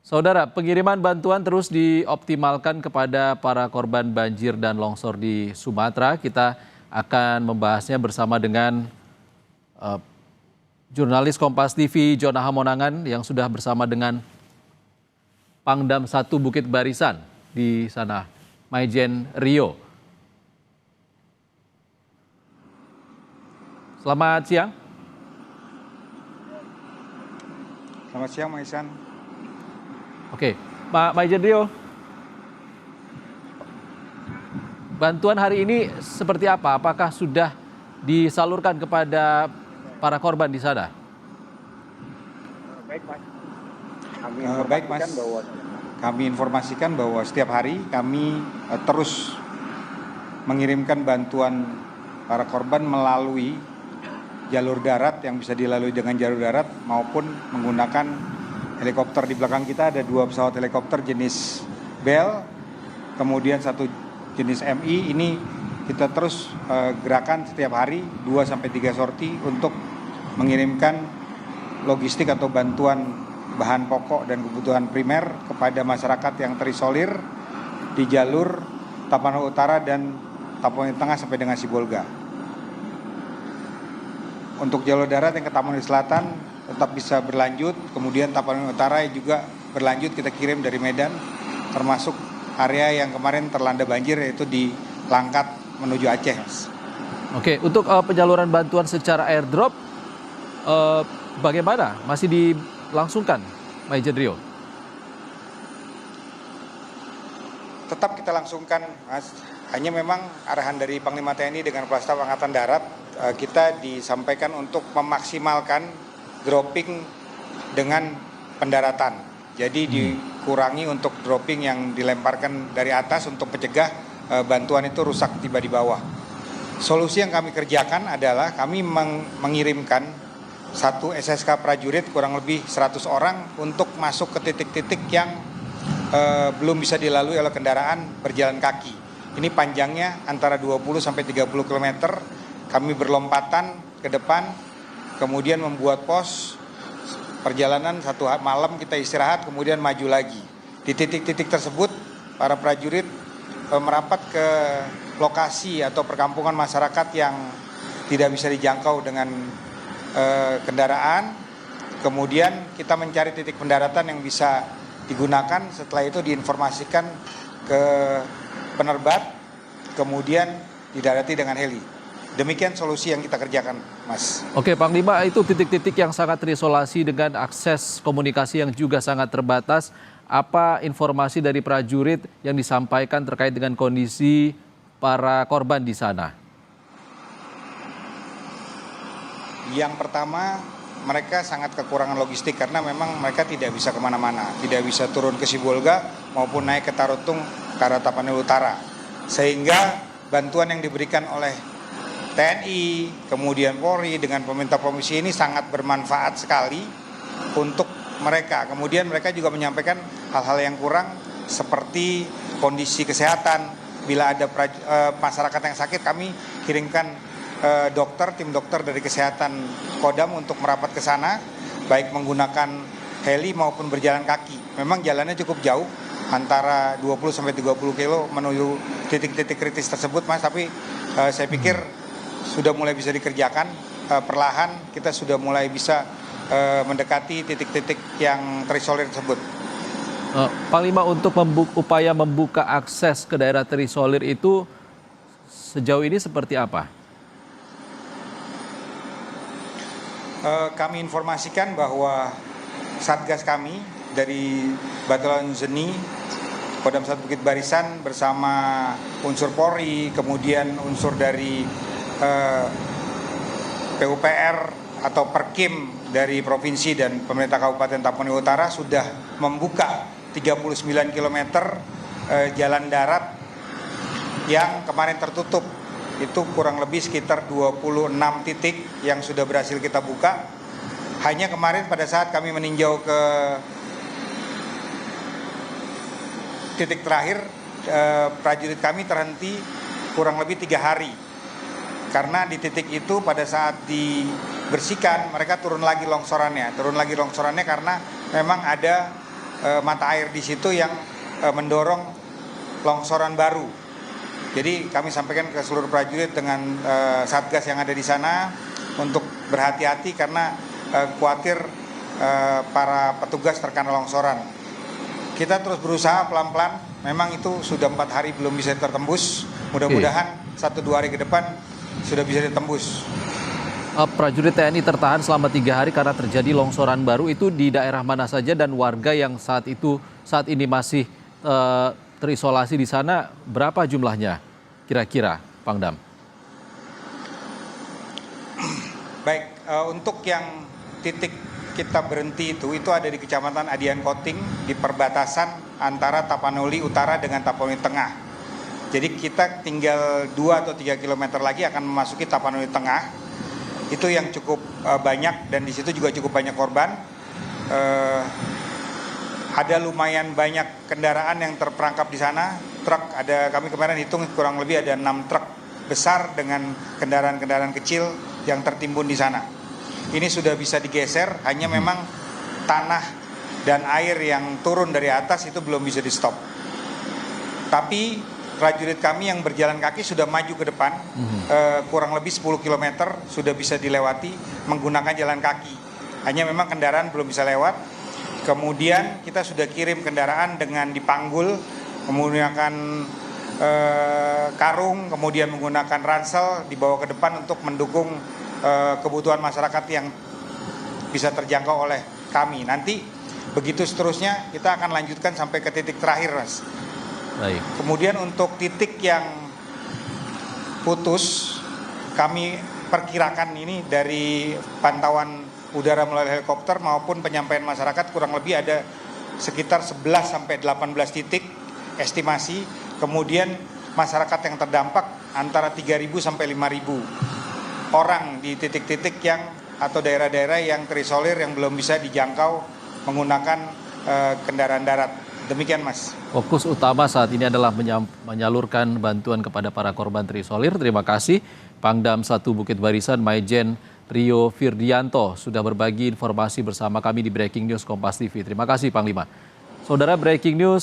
Saudara, pengiriman bantuan terus dioptimalkan kepada para korban banjir dan longsor di Sumatera. Kita akan membahasnya bersama dengan eh, jurnalis Kompas TV Jona Hamonangan yang sudah bersama dengan Pangdam 1 Bukit Barisan di sana, Maijen Rio. Selamat siang. Selamat siang, Maisan. Oke, Pak Maijen Rio, bantuan hari ini seperti apa? Apakah sudah disalurkan kepada para korban di sana? Baik, Mas. Kami informasikan bahwa setiap hari kami terus mengirimkan bantuan para korban melalui jalur darat yang bisa dilalui dengan jalur darat maupun menggunakan helikopter. Di belakang kita ada 2 pesawat helikopter jenis Bell, kemudian 1 jenis MI. Ini kita terus gerakan setiap hari 2-3 sorti untuk mengirimkan logistik atau bantuan bahan pokok dan kebutuhan primer kepada masyarakat yang terisolir di jalur Tapanuli Utara dan Tapanuli Tengah sampai dengan Sibolga. Untuk jalur darat yang ke Tapanuli Selatan tetap bisa berlanjut, kemudian Tapanuli Utara juga berlanjut, kita kirim dari Medan, termasuk area yang kemarin terlanda banjir yaitu di Langkat menuju Aceh. Oke, untuk penyaluran bantuan secara airdrop bagaimana? Masih dilangsungkan, Maijen Rio? Tetap kita langsungkan, Mas. Hanya memang arahan dari Panglima TNI dengan Kepala Staf Angkatan Darat kita disampaikan untuk memaksimalkan dropping dengan pendaratan. Jadi dikurangi untuk dropping yang dilemparkan dari atas untuk mencegah bantuan itu rusak tiba di bawah. Solusi yang kami kerjakan adalah kami mengirimkan 1 SSK prajurit kurang lebih 100 orang untuk masuk ke titik-titik yang belum bisa dilalui oleh kendaraan berjalan kaki. Ini panjangnya antara 20 sampai 30 km. Kami berlompatan ke depan, kemudian membuat pos perjalanan 1 malam, kita istirahat, kemudian maju lagi. Di titik-titik tersebut, para prajurit merapat ke lokasi atau perkampungan masyarakat yang tidak bisa dijangkau dengan kendaraan. Kemudian kita mencari titik pendaratan yang bisa digunakan. Setelah itu diinformasikan ke penerbat, kemudian didarati dengan heli. Demikian solusi yang kita kerjakan, Mas. Oke, Panglima, itu titik-titik yang sangat terisolasi dengan akses komunikasi yang juga sangat terbatas. Apa informasi dari prajurit yang disampaikan terkait dengan kondisi para korban di sana? Yang pertama, mereka sangat kekurangan logistik karena memang mereka tidak bisa kemana-mana. Tidak bisa turun ke Sibolga maupun naik ke Tarutung ke arah Tapanuli Utara. Sehingga bantuan yang diberikan oleh TNI, kemudian Polri dengan pemerintah provinsi ini sangat bermanfaat sekali untuk mereka. Kemudian mereka juga menyampaikan hal-hal yang kurang seperti kondisi kesehatan. Bila ada masyarakat yang sakit, kami kirimkan tim dokter dari kesehatan Kodam untuk merapat ke sana, baik menggunakan heli maupun berjalan kaki. Memang jalannya cukup jauh, antara 20-30 kilo menuju titik-titik kritis tersebut, Mas. Tapi saya pikir sudah mulai bisa dikerjakan, perlahan kita sudah mulai bisa mendekati titik-titik yang terisolir tersebut. Panglima, untuk upaya membuka akses ke daerah terisolir itu sejauh ini seperti apa? Kami informasikan bahwa Satgas kami dari Batalion Zeni Kodam 1 Bukit Barisan bersama unsur Polri, kemudian unsur dari PUPR atau Perkim dari provinsi dan pemerintah Kabupaten Tapanuli Utara sudah membuka 39 km jalan darat yang kemarin tertutup. Itu kurang lebih sekitar 26 titik yang sudah berhasil kita buka. Hanya kemarin pada saat kami meninjau ke titik terakhir, prajurit kami terhenti kurang lebih 3 hari. Karena di titik itu pada saat dibersihkan mereka turun lagi longsorannya karena memang ada mata air di situ yang mendorong longsoran baru. Jadi kami sampaikan ke seluruh prajurit dengan satgas yang ada di sana untuk berhati-hati karena khawatir para petugas terkena longsoran. Kita terus berusaha pelan-pelan, memang itu sudah 4 hari belum bisa tertembus, mudah-mudahan 1-2 hari ke depan sudah bisa ditembus. Prajurit TNI tertahan selama 3 hari karena terjadi longsoran baru, itu di daerah mana saja, dan warga yang saat ini masih terisolasi di sana berapa jumlahnya kira-kira, Pangdam? Baik, untuk yang titik kita berhenti itu ada di Kecamatan Adian Koting, di perbatasan antara Tapanuli Utara dengan Tapanuli Tengah. Jadi kita tinggal 2 atau 3 kilometer lagi akan memasuki Tapanuli Tengah. Itu yang cukup banyak, dan di situ juga cukup banyak korban. Ada lumayan banyak kendaraan yang terperangkap di sana. Truk, kami kemarin hitung kurang lebih ada 6 truk besar dengan kendaraan-kendaraan kecil yang tertimbun di sana. Ini sudah bisa digeser, hanya memang tanah dan air yang turun dari atas itu belum bisa di stop. Tapi prajurit kami yang berjalan kaki sudah maju ke depan, kurang lebih 10 km sudah bisa dilewati menggunakan jalan kaki. Hanya memang kendaraan belum bisa lewat. Kemudian kita sudah kirim kendaraan dengan dipanggul, menggunakan karung, kemudian menggunakan ransel dibawa ke depan untuk mendukung kebutuhan masyarakat yang bisa terjangkau oleh kami. Nanti begitu seterusnya kita akan lanjutkan sampai ke titik terakhir, Mas. Baik. Kemudian untuk titik yang putus, kami perkirakan ini dari pantauan udara melalui helikopter maupun penyampaian masyarakat kurang lebih ada sekitar 11 sampai 18 titik estimasi. Kemudian masyarakat yang terdampak antara 3.000 sampai 5.000 orang di titik-titik yang atau daerah-daerah yang terisolir yang belum bisa dijangkau menggunakan kendaraan darat. Demikian, Mas. Fokus utama saat ini adalah menyalurkan bantuan kepada para korban terisolir. Terima kasih Pangdam 1 Bukit Barisan Maijen Rio Firdianto sudah berbagi informasi bersama kami di Breaking News Kompas TV. Terima kasih Panglima. Saudara, Breaking News.